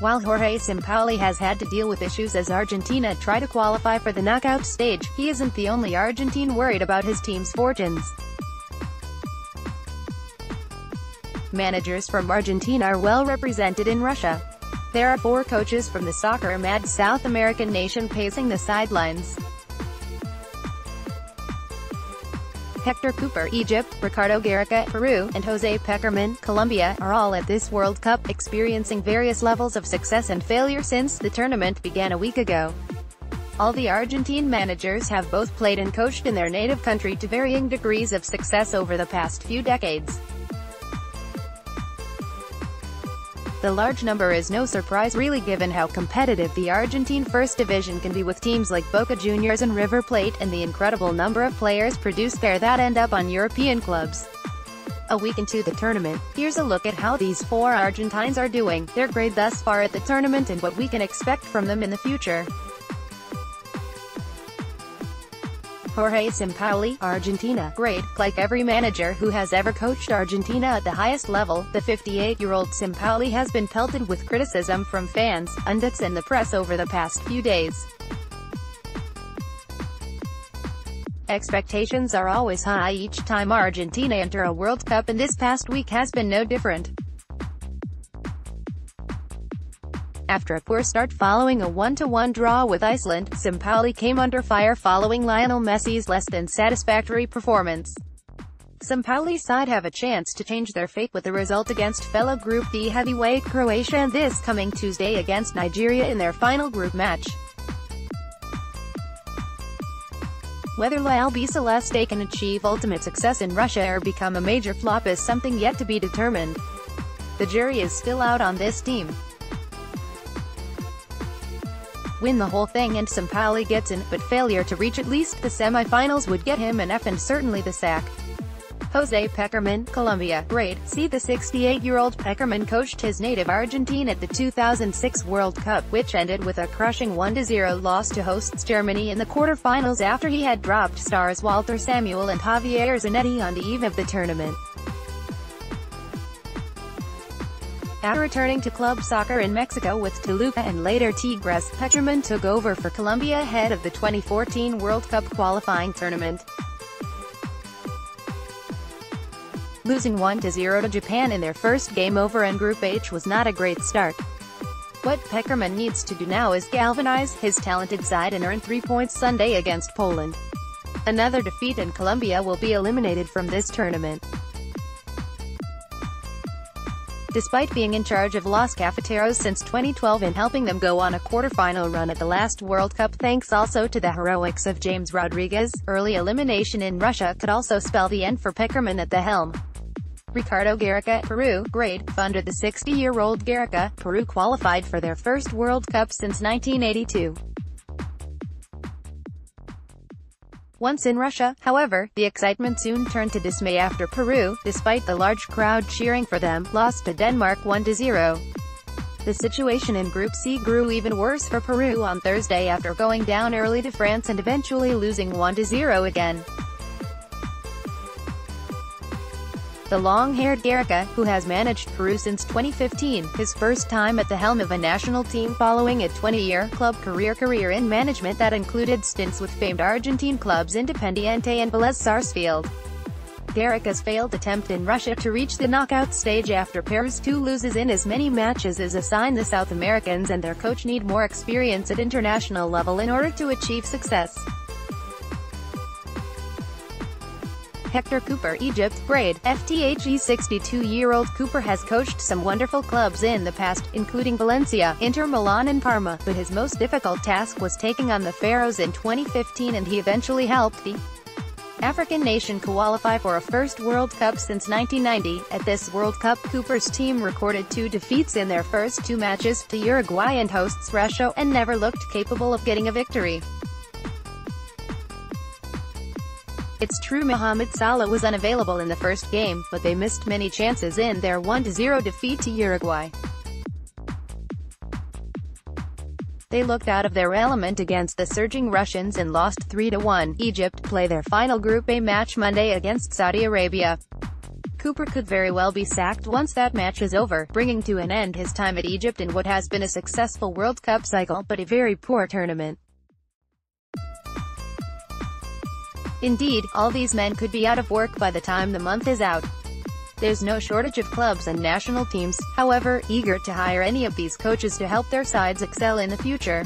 While Jorge Sampaoli has had to deal with issues as Argentina try to qualify for the knockout stage, he isn't the only Argentine worried about his team's fortunes. Managers from Argentina are well represented in Russia. There are 4 coaches from the soccer-mad South American nation pacing the sidelines. Hector Cuper, Egypt, Ricardo Gareca, Peru, and Jose Pekerman, Colombia, are all at this World Cup, experiencing various levels of success and failure since the tournament began a week ago. All the Argentine managers have both played and coached in their native country to varying degrees of success over the past few decades. The large number is no surprise really given how competitive the Argentine First Division can be with teams like Boca Juniors and River Plate, and the incredible number of players produced there that end up on European clubs. A week into the tournament, here's a look at how these 4 Argentines are doing, their grade thus far at the tournament, and what we can expect from them in the future. Jorge Sampaoli, Argentina. Grade: like every manager who has ever coached Argentina at the highest level, the 58-year-old Sampaoli has been pelted with criticism from fans, pundits and the press over the past few days. Expectations are always high each time Argentina enter a World Cup, and this past week has been no different. After a poor start following a 1-1 draw with Iceland, Sampaoli came under fire following Lionel Messi's less than satisfactory performance. Sampaoli's side have a chance to change their fate with a result against fellow Group D heavyweight Croatia this coming Tuesday against Nigeria in their final group match. Whether La Albiceleste can achieve ultimate success in Russia or become a major flop is something yet to be determined. The jury is still out on this team. Win the whole thing and Sampaoli gets in, but failure to reach at least the semi-finals would get him an F and certainly the sack. Jose Pekerman, Colombia. Grade: see the 68-year-old Pekerman coached his native Argentina at the 2006 World Cup, which ended with a crushing 1-0 loss to hosts Germany in the quarter-finals after he had dropped stars Walter Samuel and Javier Zanetti on the eve of the tournament. After returning to club soccer in Mexico with Toluca and later Tigres, Pekerman took over for Colombia ahead of the 2014 World Cup qualifying tournament. Losing 1-0 to Japan in their first game over in Group H was not a great start. What Pekerman needs to do now is galvanize his talented side and earn 3 points Sunday against Poland. Another defeat and Colombia will be eliminated from this tournament. Despite being in charge of Los Cafeteros since 2012 and helping them go on a quarter-final run at the last World Cup thanks also to the heroics of James Rodriguez, early elimination in Russia could also spell the end for Pekerman at the helm. Ricardo Gareca, Peru. Grade: under the 60-year-old Gareca, Peru qualified for their first World Cup since 1982. Once in Russia, however, the excitement soon turned to dismay after Peru, despite the large crowd cheering for them, lost to Denmark 1-0. The situation in Group C grew even worse for Peru on Thursday after going down early to France and eventually losing 1-0 again. The long-haired Gareca, who has managed Peru since 2015, his first time at the helm of a national team following a 20-year club career in management that included stints with famed Argentine clubs Independiente and Vélez Sarsfield. Gareca's failed attempt in Russia to reach the knockout stage after Peru's 2 loses in as many matches is a sign the South Americans and their coach need more experience at international level in order to achieve success. Hector Cuper, Egypt. Grade: FTHE 62-year-old Cuper has coached some wonderful clubs in the past, including Valencia, Inter Milan and Parma, but his most difficult task was taking on the Pharaohs in 2015 and he eventually helped the African nation qualify for a first World Cup since 1990. At this World Cup, Cooper's team recorded 2 defeats in their first 2 matches, to Uruguay and hosts Russia, and never looked capable of getting a victory. It's true Mohamed Salah was unavailable in the first game, but they missed many chances in their 1-0 defeat to Uruguay. They looked out of their element against the surging Russians and lost 3-1. Egypt play their final Group A match Monday against Saudi Arabia. Cuper could very well be sacked once that match is over, bringing to an end his time at Egypt in what has been a successful World Cup cycle, but a very poor tournament. Indeed, all these men could be out of work by the time the month is out. There's no shortage of clubs and national teams, however, eager to hire any of these coaches to help their sides excel in the future.